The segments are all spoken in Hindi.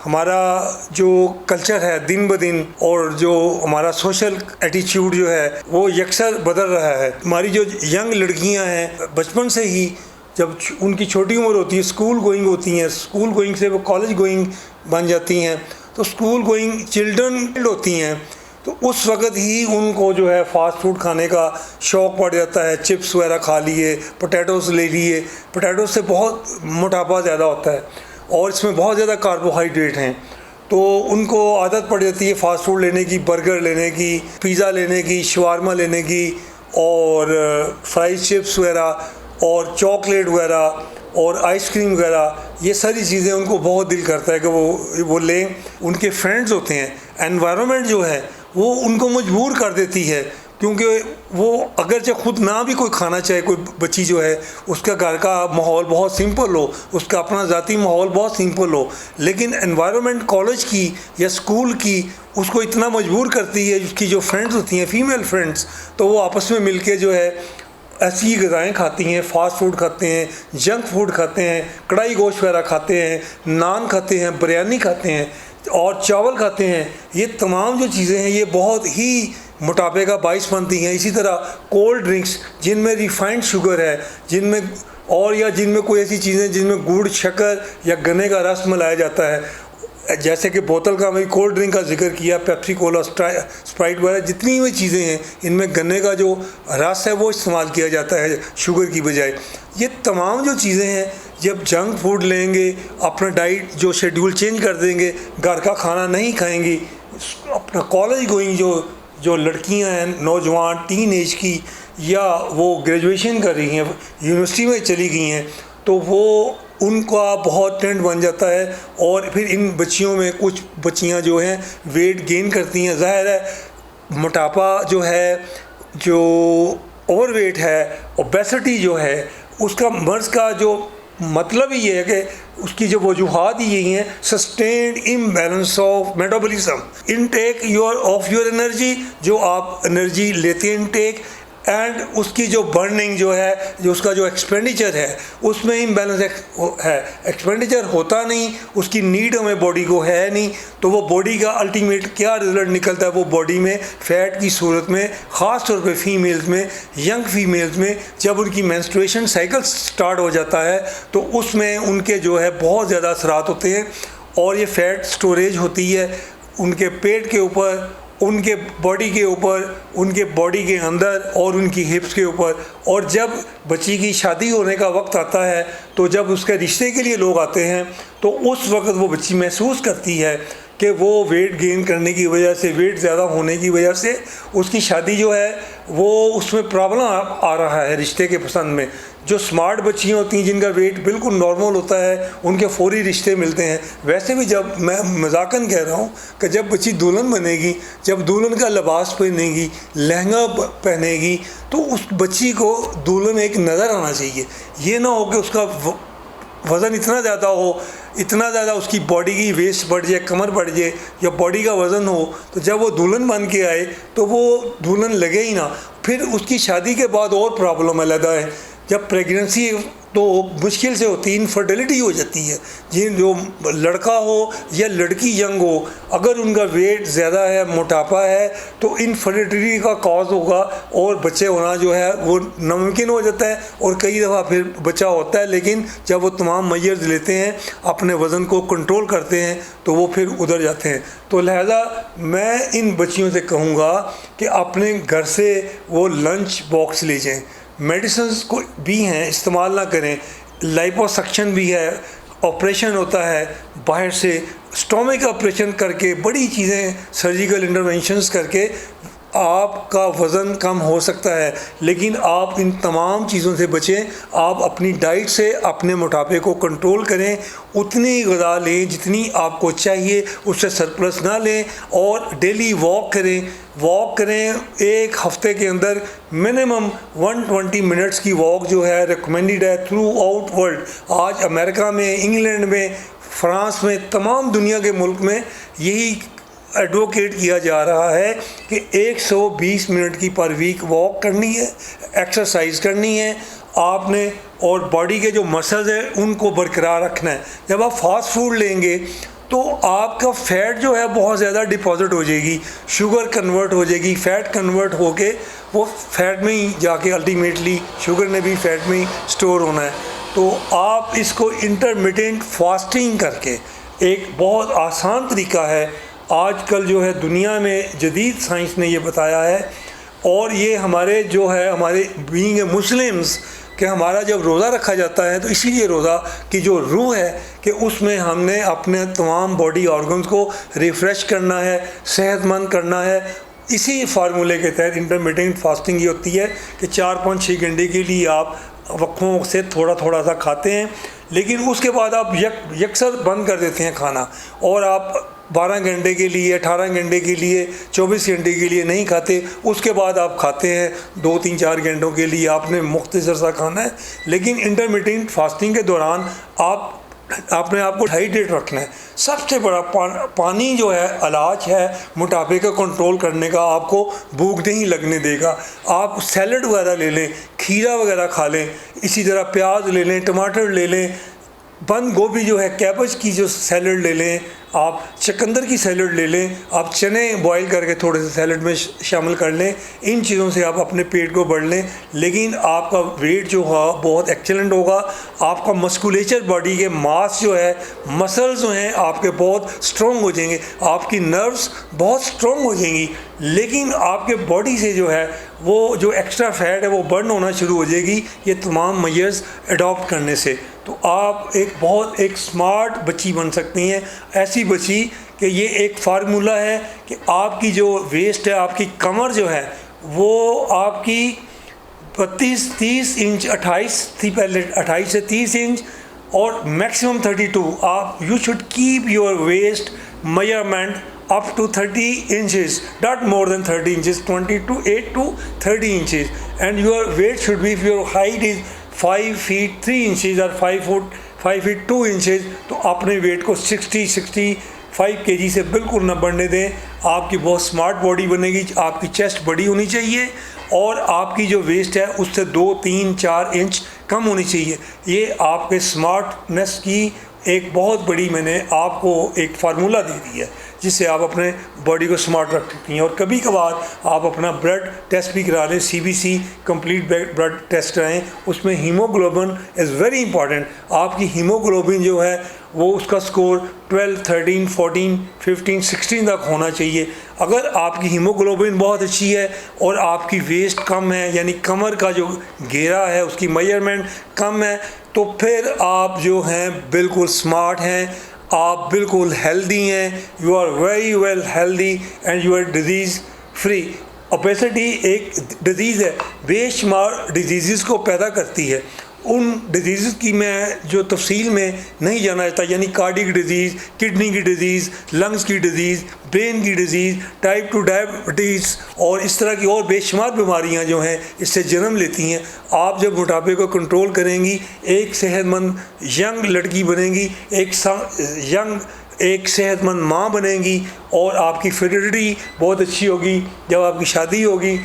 हमारा जो कल्चर है दिन ब दिन और जो हमारा सोशल एटीट्यूड जो है वो यकसर बदल रहा है। हमारी जो यंग लड़कियां हैं बचपन से ही जब उनकी छोटी उम्र होती है स्कूल गोइंग होती हैं, स्कूल गोइंग से वो कॉलेज गोइंग बन जाती हैं, तो स्कूल गोइंग चिल्ड्रन होती हैं, तो उस वक्त ही उनको जो है फास्ट फूड खाने का शौक़ पड़ जाता है। चिप्स वगैरह खा लिए, पोटैटोज़ ले लिए। पोटैटोज़ से बहुत मोटापा ज़्यादा होता है और इसमें बहुत ज़्यादा कार्बोहाइड्रेट हैं, तो उनको आदत पड़ जाती है फ़ास्ट फूड लेने की, बर्गर लेने की, पिज़्ज़ा लेने की, शवारमा लेने की और फ्राइज चिप्स वगैरह और चॉकलेट वगैरह और आइसक्रीम वगैरह। ये सारी चीज़ें उनको बहुत दिल करता है कि वो लें। उनके फ्रेंड्स होते हैं, एनवायरनमेंट जो है वो उनको मजबूर कर देती है, क्योंकि वो अगरचे खुद ना भी कोई खाना चाहे, कोई बच्ची जो है उसका घर का माहौल बहुत सिंपल हो, उसका अपना ज़ाती माहौल बहुत सिंपल हो, लेकिन एनवायरनमेंट कॉलेज की या स्कूल की उसको इतना मजबूर करती है। उसकी जो फ्रेंड्स होती हैं फीमेल फ्रेंड्स, तो वो आपस में मिलके जो है ऐसी ग़िज़ाएँ खाती हैं, फ़ास्ट फूड खाते हैं, जंक फूड खाते हैं, कढ़ाई गोश्त वगैरह खाते हैं, नान खाते हैं, बिरयानी खाते हैं और चावल खाते हैं। ये तमाम जो चीज़ें हैं ये बहुत ही मोटापे का बाइस बनती हैं। इसी तरह कोल्ड ड्रिंक्स जिनमें रिफाइंड शुगर है, जिनमें कोई ऐसी चीज़ें जिनमें गुड़, शक्कर या गन्ने का रस मिलाया जाता है, जैसे कि बोतल का मैं कोल्ड ड्रिंक का जिक्र किया, पेप्सी कोला, स्प्राइट वगैरह, जितनी भी चीज़ें हैं इनमें गन्ने का जो रस है वो इस्तेमाल किया जाता है शुगर की बजाय। ये तमाम जो चीज़ें हैं, जब जंक फूड लेंगे, अपना डाइट जो शेड्यूल चेंज कर देंगे, घर का खाना नहीं खाएंगी, अपना कॉलेज गोइंग जो लड़कियां हैं, नौजवान टीन एज की, या वो ग्रेजुएशन कर रही हैं, यूनिवर्सिटी में चली गई हैं, तो वो उनका बहुत ट्रेंड बन जाता है और फिर इन बच्चियों में कुछ बच्चियां जो हैं वेट गेन करती हैं। ज़ाहिर है मोटापा जो है, जो ओवरवेट है, ओबेसिटी जो है, उसका मर्ज़ का जो मतलब ही ये है कि उसकी जो वजूहात ही यही हैं, sustained imbalance of metabolism, intake of your energy, जो आप एनर्जी लेते हैं इनटेक, एंड उसकी जो बर्निंग जो है, जो उसका जो एक्सपेंडिचर है उसमें इम्बैलेंस है। एक्सपेंडिचर होता नहीं, उसकी नीड हमें बॉडी को है नहीं, तो वो बॉडी का अल्टीमेट क्या रिजल्ट निकलता है, वो बॉडी में फ़ैट की सूरत में, ख़ास तौर पे फीमेल्स में, यंग फीमेल्स में जब उनकी मेंस्ट्रुएशन साइकिल स्टार्ट हो जाता है तो उसमें उनके जो है बहुत ज़्यादा असरात होते हैं और ये फ़ैट स्टोरेज होती है उनके पेट के ऊपर, उनके बॉडी के ऊपर, उनके बॉडी के अंदर और उनकी हिप्स के ऊपर। और जब बच्ची की शादी होने का वक्त आता है, तो जब उसके रिश्ते के लिए लोग आते हैं, तो उस वक्त वो बच्ची महसूस करती है कि वो वेट गेन करने की वजह से, वेट ज़्यादा होने की वजह से उसकी शादी जो है वो उसमें प्रॉब्लम आ रहा है रिश्ते के पसंद में। जो स्मार्ट बच्चियाँ होती हैं जिनका वेट बिल्कुल नॉर्मल होता है, उनके फौरी रिश्ते मिलते हैं। वैसे भी जब मैं मजाकन कह रहा हूँ कि जब बच्ची दुल्हन बनेगी, जब दुल्हन का लिबास पहनेगी, लहंगा पहनेगी, तो उस बच्ची को दुल्हन एक नज़र आना चाहिए। ये ना हो कि उसका वज़न इतना ज़्यादा हो, इतना ज़्यादा उसकी बॉडी की वेस्ट बढ़ जाए, कमर बढ़ जाए या बॉडी का वज़न हो, तो जब वो दुल्हन बन के आए तो वो दुल्हन लगे ही ना। फिर उसकी शादी के बाद और प्रॉब्लम अलग है। जब प्रेगनेंसी तो मुश्किल से होती है, इनफर्टिलिटी हो जाती है। जो लड़का हो या लड़की यंग हो, अगर उनका वेट ज़्यादा है, मोटापा है, तो इनफर्टिलिटी का कॉज होगा और बच्चे होना जो है वो नामुमकिन हो जाता है। और कई दफ़ा फिर बच्चा होता है, लेकिन जब वो तमाम मेजर्स लेते हैं, अपने वज़न को कंट्रोल करते हैं, तो वो फिर उधर जाते हैं। तो लिहाजा मैं इन बच्चियों से कहूँगा कि अपने घर से वो लंच बॉक्स ले जाएँ। मेडिसिन्स को भी हैं, इस्तेमाल ना करें। लाइपोसक्शन भी है, ऑपरेशन होता है बाहर से, स्टोमिक ऑपरेशन करके, बड़ी चीज़ें सर्जिकल इंटरवेंशंस करके आपका वज़न कम हो सकता है। लेकिन आप इन तमाम चीज़ों से बचें। आप अपनी डाइट से अपने मोटापे को कंट्रोल करें, उतनी ग़िज़ा लें जितनी आपको चाहिए, उससे सरप्लस ना लें, और डेली वॉक करें। एक हफ़्ते के अंदर मिनिमम 120 मिनट्स की वॉक जो है रिकमेंडेड है थ्रू आउट वर्ल्ड। आज अमेरिका में, इंग्लैंड में, फ्रांस में, तमाम दुनिया के मुल्क में यही एडवोकेट किया जा रहा है कि 120 मिनट की पर वीक वॉक करनी है, एक्सरसाइज करनी है आपने, और बॉडी के जो मसल्स हैं उनको बरकरार रखना है। जब आप फास्ट फूड लेंगे तो आपका फ़ैट जो है बहुत ज़्यादा डिपॉजिट हो जाएगी, शुगर कन्वर्ट हो जाएगी, फ़ैट कन्वर्ट होके वो फ़ैट में ही जाके अल्टीमेटली शुगर ने भी फ़ैट में ही स्टोर होना है। तो आप इसको इंटरमिटेंट फास्टिंग करके, एक बहुत आसान तरीका है, आजकल जो है दुनिया में जदीद साइंस ने ये बताया है, और ये हमारे जो है हमारे बीइंग ए मुस्लिम्स कि हमारा जब रोज़ा रखा जाता है तो इसीलिए रोज़ा की जो रूह है कि उसमें हमने अपने तमाम बॉडी ऑर्गन्स को रिफ़्रेश करना है, सेहतमंद करना है। इसी फार्मूले के तहत इंटरमिटेंट फास्टिंग ये होती है कि 4-5-6 घंटे के लिए आप वक्फों से थोड़ा थोड़ा सा खाते हैं, लेकिन उसके बाद आप यकसर बंद कर देते हैं खाना, और आप 12 घंटे के लिए, 18 घंटे के लिए, 24 घंटे के लिए नहीं खाते। उसके बाद आप खाते हैं 2-3-4 घंटों के लिए, आपने मुख्तसर सा खाना है। लेकिन इंटरमिटेंट फास्टिंग के दौरान आपने आपको हाइड्रेट रखना है। सबसे बड़ा पानी जो है इलाज है मोटापे का कंट्रोल करने का, आपको भूख नहीं लगने देगा। आप सैलड वगैरह ले लें, खीरा वगैरह खा लें, इसी तरह प्याज ले लें, टमाटर ले लें, बंद गोभी जो है, कैबेज की जो सैलड ले लें, आप चकंदर की सैलड ले लें, आप चने बॉईल करके थोड़े से सैलड में शामिल कर लें। इन चीज़ों से आप अपने पेट को भर लें, लेकिन आपका वेट जो है बहुत एक्सीलेंट होगा। आपका मस्कुलेचर बॉडी के मास जो है, मसल्स जो हैं आपके बहुत स्ट्रॉन्ग हो जाएंगे, आपकी नर्व्स बहुत स्ट्रॉन्ग हो जाएंगी, लेकिन आपके बॉडी से जो है वो जो एक्स्ट्रा फैट है वो बर्न होना शुरू हो जाएगी, ये तमाम मेजर्स अडॉप्ट करने से। तो आप एक स्मार्ट बच्ची बन सकती हैं, ऐसी बच्ची कि ये एक फार्मूला है कि आपकी जो वेस्ट है, आपकी कमर जो है वो आपकी 32-30 इंच, 28 थी पहले, 28 से 30 इंच और मैक्सिमम 32। आप you should keep your waist measurement up to 30 inches, not more than 30 inches, 28 to 30 inches, and your weight should be, if your height is 5 feet 3 inches or 5 feet 2 inches, तो अपने वेट को 65 kg से बिल्कुल न बढ़ने दें। आपकी बहुत स्मार्ट बॉडी बनेगी, आपकी चेस्ट बड़ी होनी चाहिए और आपकी जो वेस्ट है उससे 2, 3, 4 इंच कम होनी चाहिए। ये आपके स्मार्टनेस की एक बहुत बड़ी, मैंने आपको एक फार्मूला दे दी है जिससे आप अपने बॉडी को स्मार्ट रख सकती हैं। और कभी कभार आप अपना ब्लड टेस्ट भी करा लें, CBC कंप्लीट ब्लड टेस्ट कराएं, उसमें हीमोग्लोबिन इज़ वेरी इंपॉर्टेंट। आपकी हीमोग्लोबिन जो है वो उसका स्कोर 12, 13, 14, 15, 16 तक होना चाहिए। अगर आपकी हीमोग्लोबिन बहुत अच्छी है और आपकी वेस्ट कम है, यानी कमर का जो घेरा है उसकी मेजरमेंट कम है, तो फिर आप जो हैं बिल्कुल स्मार्ट हैं, आप बिल्कुल हेल्दी हैं, you are very well healthy and you are disease free. Obesity एक डिजीज़ है, बेशुमार डिजीज़ को पैदा करती है। उन डिजीज़ की मैं जो तफसील में नहीं जाना चाहता, यानी कार्डिक डिजीज़, किडनी की डिजीज़, लंग्स की डिजीज़, ब्रेन की डिजीज़, टाइप 2 डायबिटीज़ और इस तरह की और बेशुमार बीमारियां जो हैं इससे जन्म लेती हैं। आप जब मोटापे को कंट्रोल करेंगी, एक सेहतमंद यंग लड़की बनेंगी, एक सेहतमंद माँ बनेंगी और आपकी फर्टिलिटी बहुत अच्छी होगी। जब आपकी शादी होगी,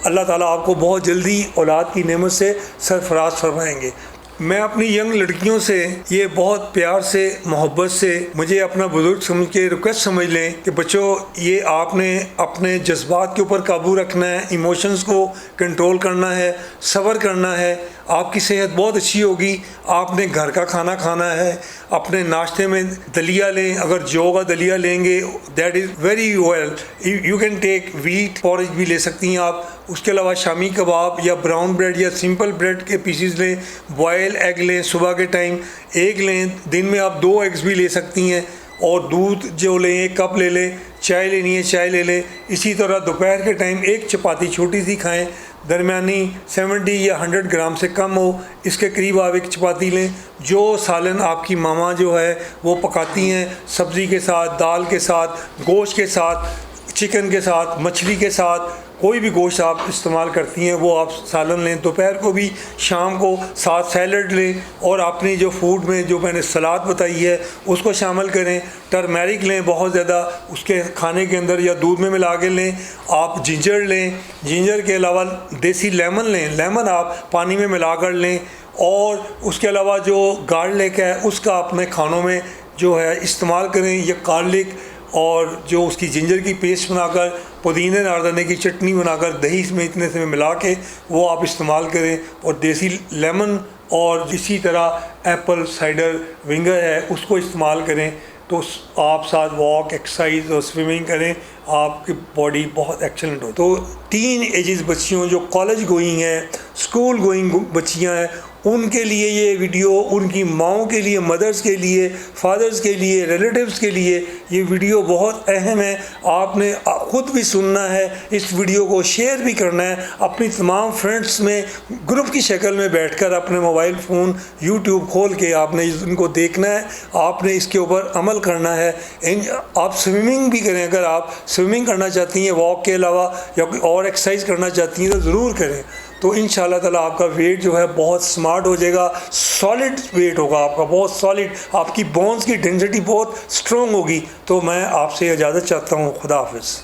अल्लाह ताला आपको बहुत जल्दी औलाद की नेमत से सरफराज फरमाएंगे। मैं अपनी यंग लड़कियों से ये बहुत प्यार से, मोहब्बत से, मुझे अपना बुजुर्ग समझ के रिक्वेस्ट समझ लें कि बच्चों, ये आपने अपने जज्बात के ऊपर काबू रखना है, इमोशंस को कंट्रोल करना है, सब्र करना है, आपकी सेहत बहुत अच्छी होगी। आपने घर का खाना खाना है, अपने नाश्ते में दलिया लें, अगर जौ का दलिया लेंगे that is very well. You can take wheat porridge भी ले सकती हैं आप। उसके अलावा शामी कबाब या ब्राउन ब्रेड या सिंपल ब्रेड के पीसीज लें, बॉयल एग लें, सुबह के टाइम एग लें, दिन में आप 2 एग्स भी ले सकती हैं, और दूध जो लें 1 कप ले लें, चाय लेनी है चाय ले लें। इसी तरह दोपहर के टाइम 1 चपाती छोटी सी खाएं, दरमियानी 70 या 100 ग्राम से कम हो, इसके करीब आप 1 चपाती लें। जो सालन आपकी मामा जो है वो पकाती हैं, सब्ज़ी के साथ, दाल के साथ, गोश्त के साथ, चिकन के साथ, मछली के साथ, कोई भी गोश्त आप इस्तेमाल करती हैं वो आप सालन लें। दोपहर को भी, शाम को साथ सैलड लें, और अपनी जो फूड में जो मैंने सलाद बताई है उसको शामिल करें। टर्मेरिक लें बहुत ज़्यादा, उसके खाने के अंदर या दूध में मिला के लें। आप जिंजर लें, जिंजर के अलावा देसी लेमन लें, लेमन आप पानी में मिला कर लें। और उसके अलावा जो गार्लिक है उसका अपने खानों में जो है इस्तेमाल करें, या गार्लिक और जो उसकी जिंजर की पेस्ट बनाकर, पुदीने नारदाने की चटनी बनाकर दही में इतने से मिला के वो आप इस्तेमाल करें, और देसी लेमन और इसी तरह एप्पल साइडर विंगर है उसको इस्तेमाल करें। तो आप साथ वॉक, एक्सरसाइज और स्विमिंग करें, आपकी बॉडी बहुत एक्सेलेंट हो। तो टीन एजेस बच्चियों जो कॉलेज गोइंग हैं, स्कूल गोइंग बच्चियां हैं, उनके लिए ये वीडियो, उनकी माओं के लिए, मदर्स के लिए, फादर्स के लिए, रिलेटिव्स के लिए ये वीडियो बहुत अहम है। आपने ख़ुद भी सुनना है, इस वीडियो को शेयर भी करना है अपनी तमाम फ्रेंड्स में, ग्रुप की शक्ल में बैठकर अपने मोबाइल फ़ोन यूट्यूब खोल के आपने इनको देखना है, आपने इसके ऊपर अमल करना है। आप स्विमिंग भी करें, अगर आप स्विमिंग करना चाहती हैं वॉक के अलावा, या कोई और एक्सरसाइज करना चाहती हैं तो ज़रूर करें। तो इंशाल्लाह ताला आपका वेट जो है बहुत स्मार्ट हो जाएगा, सॉलिड वेट होगा आपका, बहुत सॉलिड, आपकी बोन्स की डेंसिटी बहुत स्ट्रॉन्ग होगी। तो मैं आपसे इजाज़त चाहता हूँ, खुदा हाफिज़।